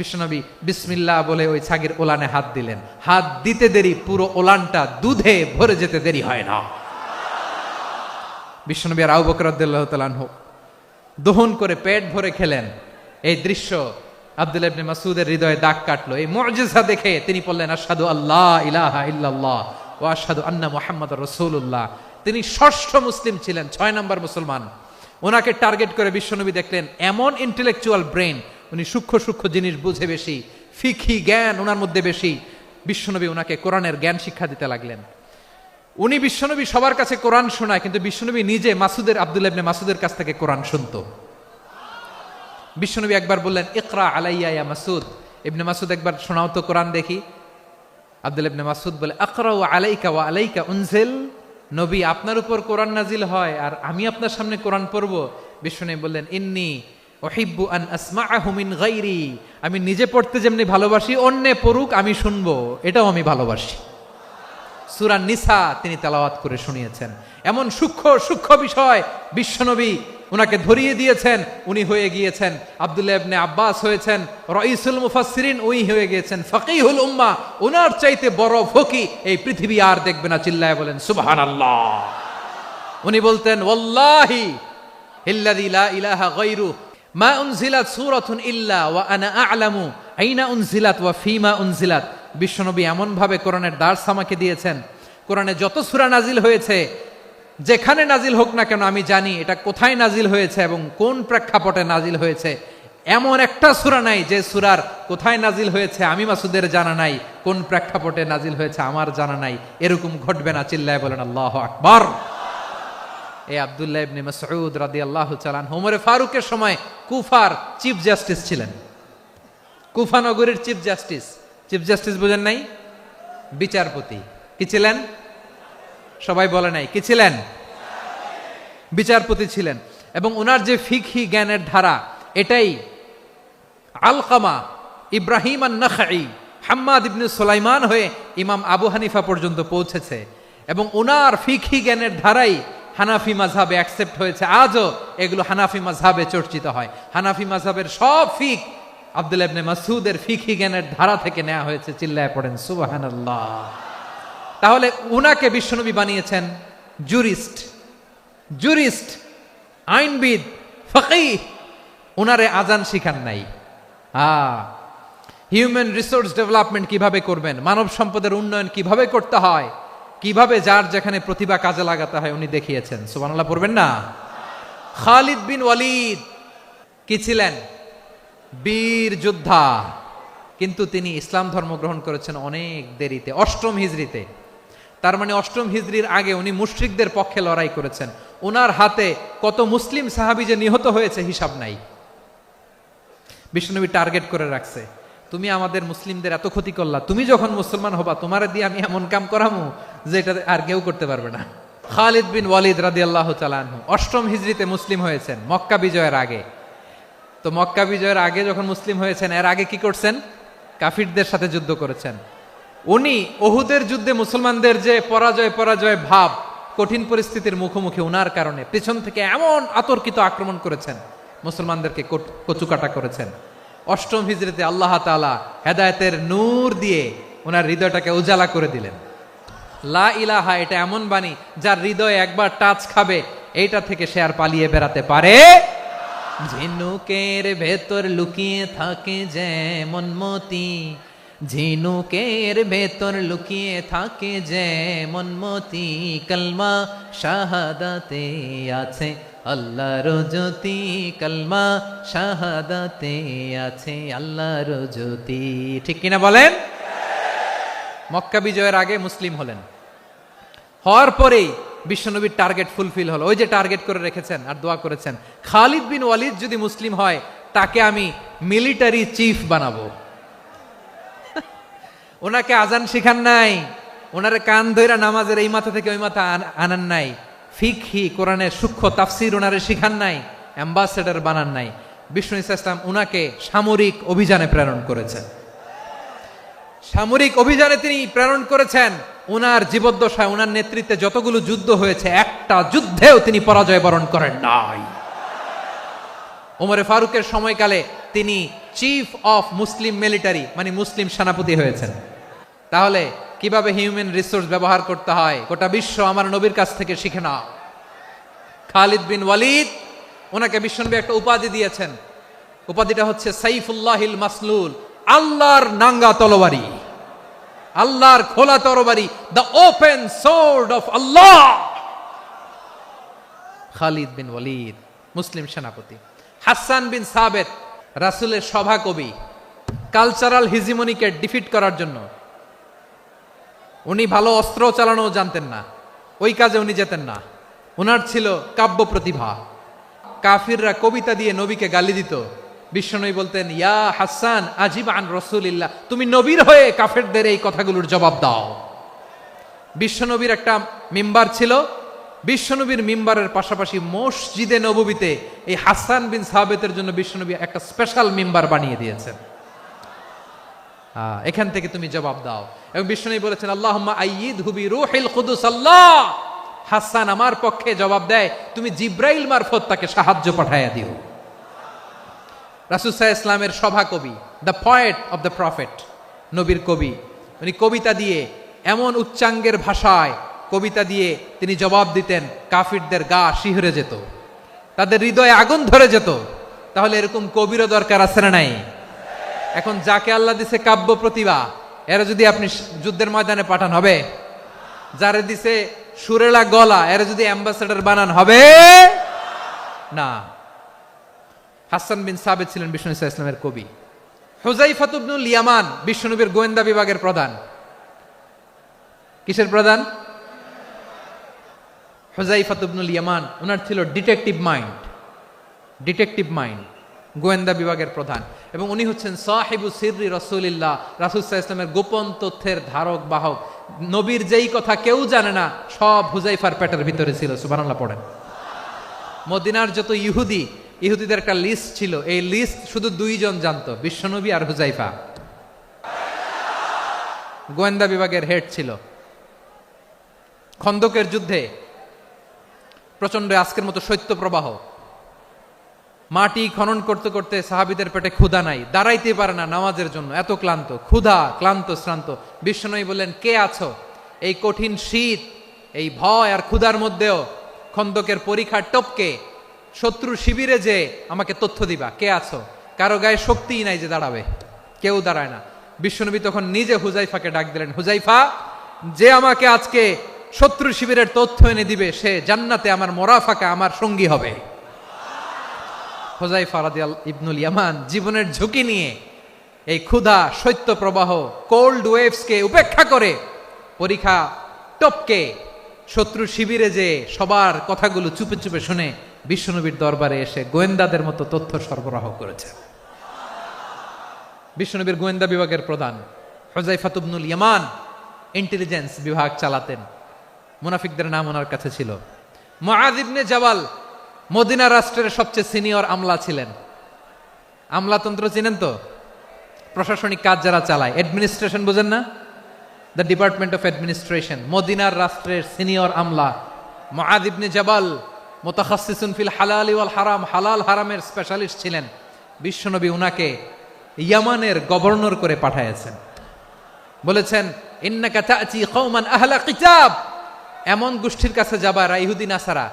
বিশ্বনবী বিসমিল্লাহ বলে ওই ছাগির ওলানে হাত দিলেন। হাত দিতে দেরি, পুরো ওলানটা দুধে ভরে যেতে দেরি হয় না। বিশ্বনবী আর আবু বকর রাদিয়াল্লাহু তাআলা আনহু দহন করে পেট ভরে খেলেন। এই দৃশ্য আব্দুল্লাহ ইবনে মাসউদের হৃদয়ে দাগ কাটলো। এই মুআজিজা দেখে তিনি বললেন, আশহাদু আল্লা ইলাহা ইল্লাল্লাহ ওয়া আশহাদু আন্না মুহাম্মাদুর রাসূলুল্লাহ। তিনি ষষ্ঠ মুসলিম ছিলেন, 6 নম্বর মুসলমান। ওনাকে টার্গেট করে বিশ্বনবী দেখলেন এমন ইন্টেলেকচুয়াল ব্রেন, উনি সূক্ষ্ম সূক্ষ্ম জিনিস বুঝে বেশি, ফিকহি জ্ঞান ওনার মধ্যে বেশি। বিশ্বনবী ওনাকে কোরআনের জ্ঞান শিক্ষা দিতে লাগলেন। উনি বিশ্বনবী সবার কাছে কোরআন শোনায়, কিন্তু বিশ্বনবী নিজে আব্দুল্লাহ ইবনে মাসউদের কাছ থেকে কোরআন শুনতো। বিশ্বনবী একবার বললেন, ইকরা আলাইয়া ইয়া মাসউদ। ইবনে মাসউদ, একবার শোনাও তো কোরআন দেখি। আব্দুল্লাহ ইবনে মাসউদ বলে, আকরাউ আলাইকা ওয়া আলাইকা উনজিল। নবী, আপনার উপর কোরআন নাজিল হয় আর আমি আপনার সামনে কোরআন পড়ব। বিশ্বনবী বললেন, ইন্নী উহিব্বু আন আসমাআহু মিন গায়রি। আমি নিজে পড়তে যেমনি ভালোবাসি, অন্যে পড়ুক আমি শুনবো, এটাও আমি ভালোবাসি। সূরা নিসা তিনি তেলাওয়াত করে শুনিয়েছেন। এমন সূক্ষ্ম সূক্ষ্ম বিষয় বিশ্বনবী উনাকে ধরিয়ে দিয়েছেন। উনি হয়ে গিয়েছেন আব্দুল্লাহ ইবনে আব্বাস, হয়েছেন রাইসুল মুফাসসিরিন, উনি হয়ে গিয়েছেন ফাকিহুল উম্মাহ। উনার চাইতে বড় ফকি এই পৃথিবী আর দেখবে না। চিল্লায় বলেন সুবহানাল্লাহ। উনি বলতেন, ওয়াল্লাহি ইল্লাযী লা ইলাহা গায়রু মা উনজিলাত সূরাতুন ইল্লা ওয়া আনা আ'লামু আইনা উনজিলাত ওয়া ফীমা উনজিলাত। বিশ্বনবী এমন ভাবে কোরআনের দার্স আমাকে দিয়েছেন, কোরআনে যত সূরা নাজিল হয়েছে, যেখানে নাজিল হোক না কেন আমি জানি এটা কোথায় নাজিল হয়েছে এবং কোন প্রেক্ষাপটে নাজিল হয়েছে। এমন একটা সূরা নাই যে সূরার কোথায় নাজিল হয়েছে আমি মাসুদের জানা নাই, কোন প্রেক্ষাপটে নাজিল হয়েছে আমার জানা নাই। এরকম ঘটবে না। চিল্লায় বলেন আল্লাহু আকবার। এই আব্দুল্লাহ ইবনে মাসউদ রাদিয়াল্লাহু তাআলা আনহু ওমরে ফারুকের সময় কুফার চিফ জাস্টিস ছিলেন। কুফা নগরীর চিফ জাস্টিস। চিফ জাস্টিস বুঝেন নাই? বিচারপতি। কি ছিলেন? সবাই বলে নাই, কি ছিলেন? বিচারপতি ছিলেন। এবং ওনার যে ফিকহি জ্ঞানের ধারা, এটাই আলকামা, ইব্রাহিম আন-নাখাই, হাম্মাদ ইবনে সুলাইমান হয়ে ইমাম আবু হানিফা পর্যন্ত পৌঁছেছে। এবং ওনার ফিকহি জ্ঞানের ধারাই হানাফি মাযহাবে অ্যাকসেপ্ট হয়েছে। আজও এগুলো হানাফি মাযহাবে চর্চিত হয়। হানাফি মাযহাবের সব ফিক আব্দুল্লাহ ইবনে মাসউদের ফিকহি জ্ঞানের ধারা থেকে নেওয়া হয়েছে। চিল্লায় পড়েন সুবহানাল্লাহ। তাহলে উনাকে বিশ্বনবী বানিয়েছেন জুরিস্ট, আইনবিদ, ফাকিহ। উনারে আজান শিখান নাই। হিউম্যান রিসোর্স ডেভেলপমেন্ট কিভাবে করবেন, মানব সম্পদের উন্নয়ন কিভাবে করতে হয়, কিভাবে যার যেখানে প্রতিভা কাজে লাগাতে হয় উনি দেখিয়েছেন। সুবহানাল্লাহ পড়বেন না? খালিদ বিন ওয়ালিদ কি ছিলেন? বীর যোদ্ধা। কিন্তু তিনি ইসলাম ধর্ম গ্রহণ করেছেন অনেক দেরিতে, 8ম হিজরিতে। তার মানে 8ম হিজরির আগে উনি মুশরিকদের পক্ষে লড়াই করেছেন। ওনার হাতে কত মুসলিম সাহাবী যে নিহত হয়েছে হিসাব নাই। বিশ্বনবী টার্গেট করে রাখছে, তুমি আমাদের মুসলিমদের এত ক্ষতি করলা, তুমি যখন মুসলমান হবা তোমার দিয়ে আমি এমন কাম করামু যে এটা আর কেউ করতে পারবে না। খালিদ বিন ওয়ালিদ রাদিয়াল্লাহু তাআলা আনহু 8ম হিজরিতে মুসলিম হয়েছেন, মক্কা বিজয়ের আগে। তো মক্কা বিজয়ের আগে যখন মুসলিম হয়েছেন, এর আগে কি করছেন? কাফিরদের সাথে যুদ্ধ করেছেন। উনি উহুদের যুদ্ধে মুসলমানদের যে পরাজয় ভাব, কঠিন পরিস্থিতির মুখোমুখি উনার কারণে পেছন থেকে এমন আতর্কিত আক্রমণ করেছেন, মুসলমানদেরকে কচুকাটা করেছেন। 8ম হিজরিতে আল্লাহ তাআলা হেদায়েতের নূর দিয়ে ওনার হৃদয়টাকে উজালা করে দিলেন। লা ইলাহা, এটা এমন বাণী যার হৃদয়ে একবার টাচ খাবে, এইটা থেকে সে আর পালিয়ে বেড়াতে পারে। ঝিনুকের ভেতর লুকিয়ে থাকে যেমন মতি, ঝিনুকের ভেতর লুকিয়ে থাকে যেমন মতি, কলমা শাহাদাতে আছে আল্লাহর জ্যোতি কালমা শাহাদাতে আছে আল্লাহর জ্যোতি। ঠিক কিনা বলেন? মক্কা বিজয়ের আগে মুসলিম হলেন, হওয়ার পরেই বিশ্বনবীর টার্গেট ফুলফিল হলো। ওই যে টার্গেট করে রেখেছেন আর দোয়া করেছেন, খালিদ বিন ওয়ালিদ যদি মুসলিম হয় তাকে আমি মিলিটারি চিফ বানাবো। ওনাকে আজান শিখান নাই, ওনারে কান ধইরা নামাজের এই মাথা থেকে ওই মাথা আনান নাই, ফিকহি কোরআনের সূক্ষ্ম তাফসীর ওনারে শিখান নাই, অ্যাম্বাসেডর বানান নাই। বিষ্ণু ইসলাম উনাকে সামরিক অভিযানে প্রেরণ করেছেন। সামরিক অভিযানে তিনি প্রেরণ করেছেন। উনার জীবদ্দশায় উনার নেতৃত্বে যতগুলো যুদ্ধ হয়েছে একটা যুদ্ধেও তিনি পরাজয় বরণ করেন নাই। ওমরে ফারুকের সময়কালে তিনি চিফ অফ মুসলিম মিলিটারি মানে মুসলিম সেনাপতি হয়েছেন। তাহলে কিভাবে হিউম্যান রিসোর্স ব্যবহার করতে হয় গোটা বিশ্ব আমার নবীর কাছ থেকে শিখে নাও। খালিদ বিন ওয়ালিদ, ওনাকে বিশ্বনবী একটা উপাধি দিয়েছেন। উপাধিটা হচ্ছে সাইফুল্লাহিল মাসলুল, আল্লাহর নাঙ্গা তরবারি, আল্লাহর খোলা তরবারি, দ্য ওপেন সোর্ড অফ আল্লাহ। খালিদ বিন ওয়ালিদ মুসলিম সেনাপতি। হাসান বিন সাবেত রাসূলের সভা কবি, কালচারাল হিজিমনিকে ডিফিট করার জন্য। উনি ভালো অস্ত্র চালানো জানতেন না, ওই কাজে উনি যেতেন না। ওনার ছিল কাব্য প্রতিভা। কাফিররা কবিতা দিয়ে নবীকে গালি দিত, বিশ্বনবী বলতেন, ইয়া হাসান আজিব আন রাসূলিল্লাহ, তুমি নবীর হয়ে কাফেরদের এই কথাগুলোর জবাব দাও। বিশ্বনবীর একটা মিম্বার ছিল, বিশ্বনবীর মিম্বারের পাশাপাশি মসজিদে নববীতে এই হাসান বিন সাবেতের জন্য বিশ্বনবী একটা স্পেশাল মিম্বার বানিয়ে দিয়েছেন। এখান থেকে তুমি জবাব দাও। এবং বিশ্বনবী বলেছেন, আল্লাহুম্মা আইয়িদহু বিরূহিল কুদুস, আল্লাহ হাসান আমার পক্ষে জবাব দেয়, তুমি জিব্রাইল মারফত তাকে সাহায্য পাঠাইয়া দিও। রাসূল সাল্লাল্লাহু আলাইহি ইসলামের সভা কবি, the poet of the prophet, নবীর কবি। উনি কবিতা দিয়ে এমন উচ্চাঙ্গের ভাষায় কবিতা দিয়ে তিনি জবাব দিতেন, কাফিরদের গা শিহরে যেত, তাদের হৃদয়ে আগুন ধরে যেত। তাহলে এরকম কবিরও দরকার আছে না নাই? এখন যাকে আল্লাহ দিছে কাব্য প্রতিভা, এরা যদি আপনি যুদ্ধের ময়দানে পাঠান হবে? যারে দিছে সুরেলা গলা, এরা যদি অ্যাম্বাসেডর বানান হবে না। হাসান বিন সাবেত ছিলেন বিষ্ণু ইসলামের কবি। হুযায়ফা ইবনুল ইয়ামান বিশ্বনবীর গোয়েন্দা বিভাগের প্রধান। কিসের প্রধান? হুযায়ফা ইবনুল ইয়ামান। ওনার ছিল ডিটেকটিভ মাইন্ড, গোয়েন্দা বিভাগের প্রধান। এবং উনি হচ্ছেন সাহিবু সিররি রাসূলিল্লাহ, রাসূল সাল্লাল্লাহু আলাইহি ওয়াসাল্লামের গোপন তথ্যের ধারক বাহক। নবীর যেই কথা কেউ জানে না, সব হুযায়ফার পেটের ভিতরে ছিল। সুবহানাল্লাহ পড়েন। মদিনার যত ইহুদিদের একটা লিস্ট ছিল, এই লিস্ট শুধু দুইজন জানতো, বিশ্বনবী আর হুযায়ফা। গোয়েন্দা বিভাগের হেড ছিল। খন্দকের যুদ্ধে প্রচন্ড আজকের মতো শৈত্য প্রবাহ, মাটি খনন করতে করতে সাহাবীদের পেটে ক্ষুধা নাই, দাঁড়াইতে পারে না নামাজের জন্য, এত ক্লান্ত, ক্লান্ত শ্রান্ত। বিশ্বনবী বললেন, কে আছো? এই কঠিন শীত, এই ভয় আর ক্ষুধার মধ্যেও খন্দকের পরীক্ষার টপকে শত্রু শিবিরে যে আমাকে তথ্য দিবা, কে আছো? কারো গায়ে শক্তিই নাই যে দাঁড়াবে, কেউ দাঁড়ায় না। বিশ্বনবী তখন নিজে হুযায়ফাকে ডাক দিলেন, হুযায়ফা, যে আমাকে আজকে শত্রু শিবিরের তথ্য এনে দিবে, সে জান্নাতে আমার মোরাফাকা, আমার সঙ্গী হবে। হুযায়ফা রাদিয়াল্লাহু ইবনুল ইয়ামান জীবনের ঝুঁকি নিয়ে এই ক্ষুধা, শৈত্য প্রবাহ, কোল্ড ওয়েভসকে উপেক্ষা করে পরীক্ষা টপকে শত্রু শিবিরে যে সবার কথাগুলো চুপে চুপে শুনে বিশ্বনবীর দরবারে এসে গোয়েন্দাদের মতো তথ্য সরবরাহ করেছে। বিশ্বনবীর গোয়েন্দা বিভাগের প্রধান হুযায়ফা ইবনুল ইয়ামান ইন্টেলিজেন্স বিভাগ চালাতেন। মুনাফিকদের নাম ওনার কাছে ছিল। মুআয ইবনে জাবাল মদিনা রাষ্ট্রের সবচেয়ে সিনিয়র আমলা ছিলেন। আমলাতন্ত্র চিনেন তো? প্রশাসনিক কাজ যারা চালায়, অ্যাডমিনিস্ট্রেশন বোঝেন না? The department of administration. মদিনার রাষ্ট্রের সিনিয়র আমলা মুআয ইবনে জাবাল মুতাখাসসিসুন ফিল হালাল ওয়াল হারাম, হালাল হারামের স্পেশালিস্ট ছিলেন। বিশ্বনবী উনাকে ইয়ামানের গভর্নর করে পাঠাইছেন। বলেছেন, ইন্নাকা তা'তি কওমান আহলা কিতাব, এমন গোষ্ঠীর কাছে যাবা এরা ইহুদি নাসারা,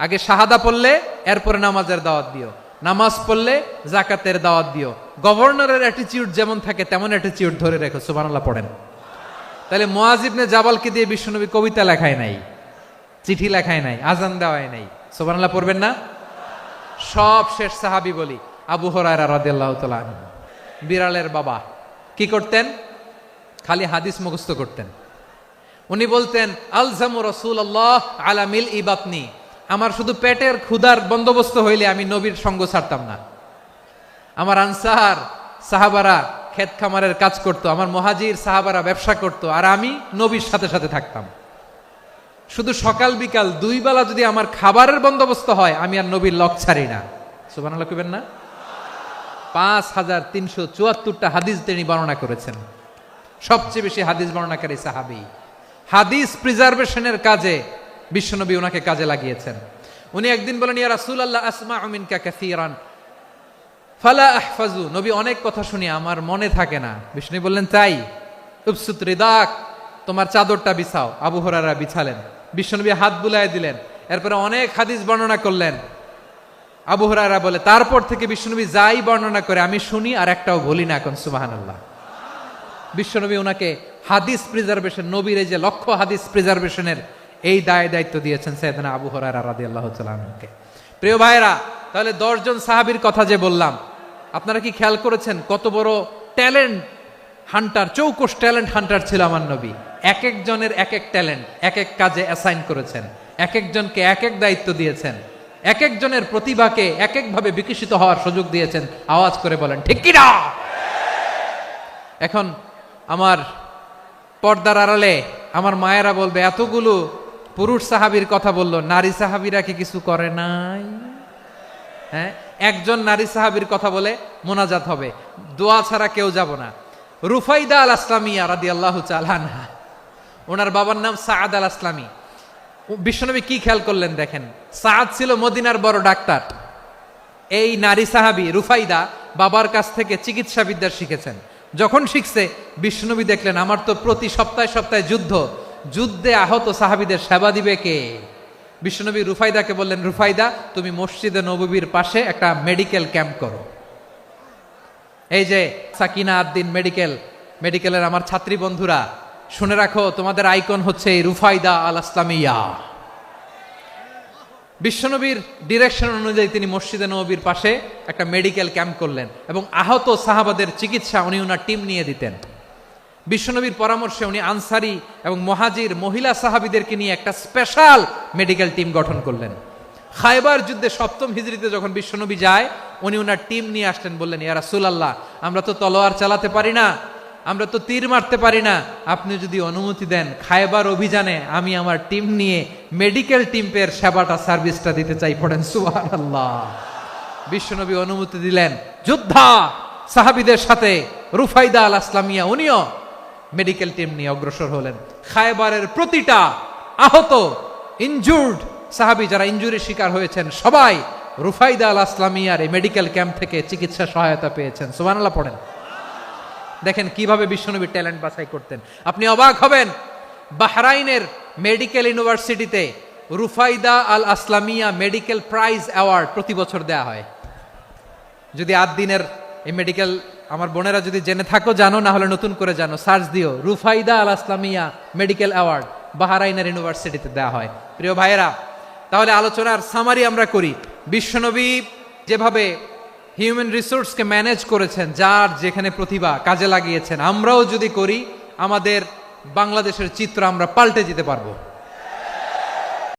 আগে শাহাদা পড়লে এরপরে নামাজের দাওয়াত দিও, নামাজ পড়লে যাকাতের দাওয়াত দিও। গভর্নরের অ্যাটিটিউড যেমন থাকে তেমন অ্যাটিটিউড ধরে রেখো। সুবহানাল্লাহ পড়েন। তাহলে মুআয ইবনে জাবালকে দিয়ে বিশ্বনবী কবিতা লেখায় নাই, চিঠি লেখায় নাই, আজান দেওয়ায় নাই। সুবহানাল্লাহ পড়বেন না? সব শেষ সাহাবী বলি আবু হুরায়রা রাদিয়াল্লাহু তাআলা আনহু। বিড়ালের বাবা কি করতেন? খালি হাদিস মুখস্থ করতেন। উনি বলতেন আলজামু রাসূলুল্লাহ আলা মিল ইবাতনি, আমার শুধু পেটের ক্ষুধার বন্দোবস্ত হইলে আমি নবীর সঙ্গ ছাড়তাম না। আমার আনসার সাহাবারা ক্ষেত খামারের কাজ করত, আমার মুহাজির সাহাবারা ব্যবসা করত, আর আমি নবীর সাথে সাথে থাকতাম। শুধু সকাল বিকাল দুই বেলা যদি আমার খাবারের বন্দোবস্ত হয়, আমি আর নবীর লক ছাড়ি না। সুবহানাল্লাহ কইবেন না? 5374টা হাদিস তিনি বর্ণনা করেছেন। সবচেয়ে বেশি হাদিস বর্ণনাকারী সাহাবী। হাদিস প্রিজার্ভেশনের কাজে বিশ্বনবী ওনাকে কাজে লাগিয়েছেন। উনি একদিন বলেন, ইয়া রাসূলুল্লাহ আসমাউ মিনকা কাসীরান ফালা আহফাজু, নবী অনেক কথা শুনি আমার মনে থাকে না। বিষ্ণু বললেন তাই? উবসুত রিদাক, তোমার চাদরটা বিছাও। আবু হুরায়রা বিছালেন, বিশ্বনবী হাত বুলায় দিলেন, এরপরে অনেক হাদিস বর্ণনা করলেন। আবু হুরায়রা বলে তারপর থেকে বিশ্বনবী যাই বর্ণনা করে আমি শুনি আর একটাও বলি না। এখন সুবহানাল্লাহ। বিশ্বনবী ওনাকে হাদিস প্রিজার্ভেশন, নবীর এই যে লক্ষ্য হাদিস প্রিজার্ভেশনের এই দায়িত্ব দিয়েছেন সাইয়েদনা আবু হুরায়রা রাদিয়াল্লাহু তাআলা আনহুকে। প্রিয় ভাইরা, তাহলে 10 জন সাহাবীর কথা যে বললাম, আপনারা কি খেয়াল করেছেন কত বড় ট্যালেন্ট হান্টার, চৌকস ট্যালেন্ট হান্টার ছিল আমার নবী। এক একজনের এক এক ট্যালেন্ট এক এক কাজে অ্যাসাইন করেছেন, এক একজনকে এক এক দায়িত্ব দিয়েছেন, এক একজনের প্রতিভাকে এক একভাবে বিকশিত হওয়ার সুযোগ দিয়েছেন। আওয়াজ করে বলেন ঠিক কি না? এখন আমার পর্দার আড়ালে আমার মায়েরা বলবে, এতগুলো পুরুষ সাহাবীর কথা বললো, নারী সাহাবীরা কি কিছু করে নাই? হ্যাঁ, একজন নারী সাহাবীর কথা বলে মোনাজাত হবে, দোয়া ছাড়া কেউ যাব না। রুফাইদা আল আসলামিয়া রাদিয়াল্লাহু তাআলা আনহা, ওনার বাবার নাম সাআদ আল আসলামি। বিশ্বনবী কি খেয়াল করলেন দেখেন, সাআদ ছিল মদিনার বড় ডাক্তার। এই নারী সাহাবী রুফাইদা বাবার কাছ থেকে চিকিৎসা বিদ্যা শিখেছেন। যখন শিখছে, বিশ্বনবী দেখলেন আমার তো প্রতি সপ্তাহে সপ্তাহে যুদ্ধে আহত সাহাবীদের সেবা দিবে কে? বিশ্বনবী রুফাইদাকে বললেন, রুফাইদা তুমি মসজিদে নববীর পাশে একটা মেডিকেল ক্যাম্প করো। এই যে সাকিনা আদ্দিন মেডিকেলের আমার ছাত্রী বন্ধুরা, শুনে রাখো, তোমাদের আইকন হচ্ছে এই রুফাইদা আল আসলামিয়া। বিশ্বনবীর ডিরেকশন অনুযায়ী তিনি মসজিদে নববীর পাশে একটা মেডিকেল ক্যাম্প করলেন এবং আহত সাহাবাদের চিকিৎসা উনি ওনার টিম নিয়ে দিতেন। বিশ্বনবীর পরামর্শে উনি আনসারি এবং মুহাজির মহিলা সাহাবীদেরকে নিয়ে একটা স্পেশাল মেডিকেল টিম গঠন করলেন। খায়বার যুদ্ধে 7ম হিজরিতে যখন বিশ্বনবী যায়, উনি ওনার টিম নিয়ে আসলেন, বললেন, ইয়া রাসূলুল্লাহ আমরা তো তলোয়ার চালাতে পারি না, আমরা তো তীর মারতে পারি না, আপনি যদি অনুমতি দেন খায়বার অভিযানে আমি আমার টিম নিয়ে মেডিকেল টিমের সেবাটা সার্ভিসটা দিতে চাই। পড়েন সুবহানাল্লাহ। বিশ্বনবী অনুমতি দিলেন, যোদ্ধা সাহাবীদের সাথে রুফাইদা আল আসলামিয়া উনিও মেডিকেল টিম নিয়ে অগ্রসর হলেন। খায়বারের প্রতিটা আহত ইনজুর্ড সাহাবী যারা ইনজুরির শিকার হয়েছেন, সবাই রুফাইদা আল আসলামিয়ার এই মেডিকেল ক্যাম্প থেকে চিকিৎসা সহায়তা পেয়েছেন। সুবহানাল্লাহ পড়েন। দেখেন কিভাবে বিশ্বনবী ট্যালেন্ট বাছাই করতেন। আপনি অবাক হবেন, বাহরাইনের মেডিকেল ইউনিভার্সিটিতে রুফাইদা আল আসলামিয়া মেডিকেল প্রাইজ অ্যাওয়ার্ড প্রতি বছর দেয়া হয়। যদি 8 দিনের এই মেডিকেল, আমার বোনেরা যদি জেনে থাকো জানো, না হলে নতুন করে জানো, সার্চ দিও রুফাইদা আল আসলামিয়া মেডিকেল অ্যাওয়ার্ড, বাহরাইনের ইউনিভার্সিটিতে দেয়া হয়। প্রিয় ভাইয়েরা, তাহলে আলোচনার সামারি আমরা করি। বিশ্বনবী যেভাবে হিউম্যান রিসোর্সকে ম্যানেজ করেছেন, যার যেখানে প্রতিভা কাজে লাগিয়েছেন, আমরাও যদি করি আমাদের বাংলাদেশের চিত্র আমরা পাল্টে যেতে পারবো।